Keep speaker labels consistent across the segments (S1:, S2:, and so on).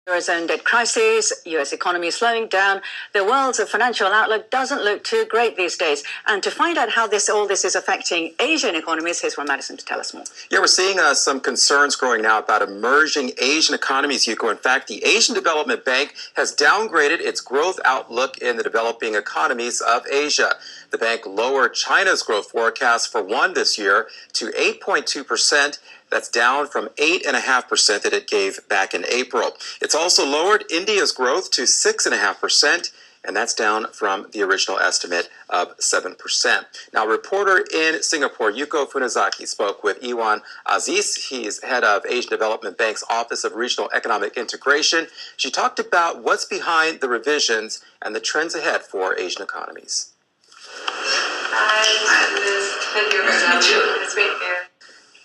S1: Eurozone debt crisis, US economy slowing down. The world's financial outlook doesn't look too great these days. And to find out how all this is affecting Asian economies, here's Ron Madison to tell us more.
S2: Yeah, we're seeing some concerns growing now about emerging Asian economies, Yuko. In fact, the Asian Development Bank has downgraded its growth outlook in the developing economies of Asia. The bank lowered China's growth forecast for one this year to 8.2%. That's down from 8.5% that it gave back in April. It's also lowered India's growth to 6.5%, and that's down from the original estimate of 7%. Now, a reporter in Singapore, Yuko Funazaki, spoke with Iwan Azis. He's head of Asian Development Bank's Office of Regional Economic Integration. She talked about what's behind the revisions and the trends ahead for Asian economies.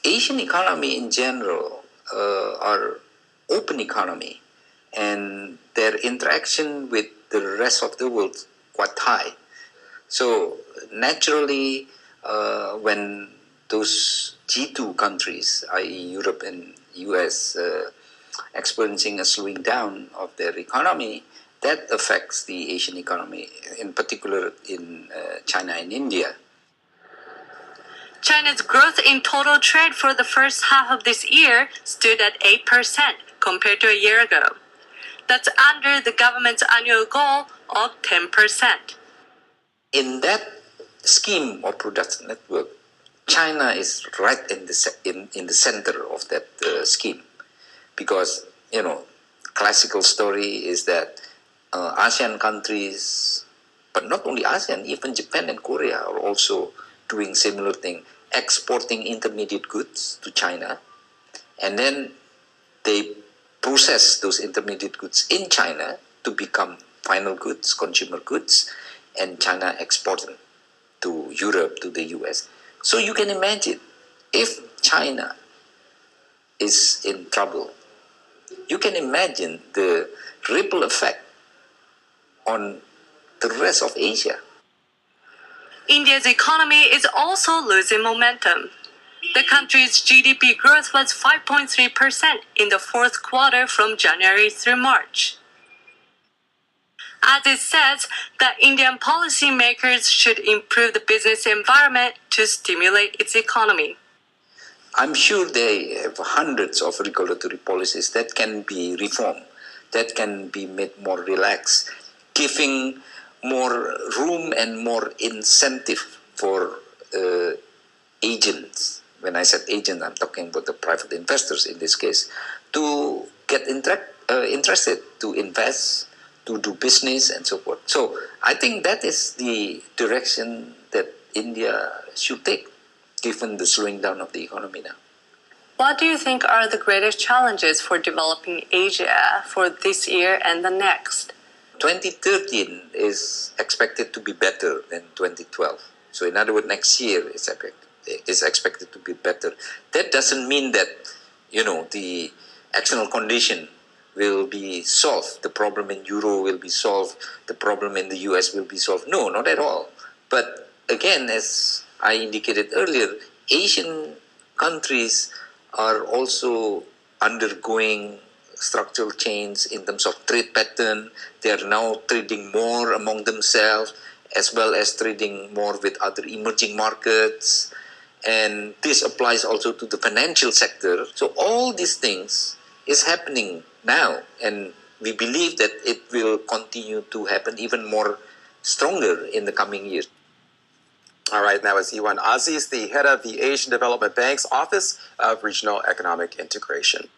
S3: Asian economy in general are open economy, and their interaction with the rest of the world quite high. So naturally, when those G2 countries, i.e. Europe and US, experiencing a slowing down of their economy, that affects the Asian economy, in particular in China and India.
S1: China's growth in total trade for the first half of this year stood at 8% compared to a year ago. That's under the government's annual goal of 10%.
S3: In that scheme of production network, China is right in the center of that scheme, because classical story is that ASEAN countries, but not only ASEAN, even Japan and Korea are also doing similar thing, exporting intermediate goods to China, and then they process those intermediate goods in China to become final goods, consumer goods, and China exports them to Europe, to the US. So you can imagine, if China is in trouble, you can imagine the ripple effect on the rest of Asia.
S1: India's economy is also losing momentum. The country's GDP growth was 5.3% in the fourth quarter from January through March. As it says, that Indian policymakers should improve the business environment to stimulate its economy.
S3: I'm sure they have hundreds of regulatory policies that can be reformed, that can be made more relaxed, giving more room and more incentive for agents. When I said agent, I'm talking about the private investors in this case, to get interested, to invest, to do business and so forth. So I think that is the direction that India should take, given the slowing down of the economy now.
S1: What do you think are the greatest challenges for developing Asia for this year and the next?
S3: 2013 is expected to be better than 2012. So in other words, next year is expected to be better. That doesn't mean that, the external condition will be solved. The problem in Euro will be solved. The problem in the US will be solved. No, not at all. But again, as I indicated earlier, Asian countries are also undergoing structural change in terms of trade pattern. They are now trading more among themselves, as well as trading more with other emerging markets. And this applies also to the financial sector. So all these things is happening now, and we believe that it will continue to happen even more stronger in the coming years.
S2: All right, that was Iwan Azis, the head of the Asian Development Bank's Office of Regional Economic Integration.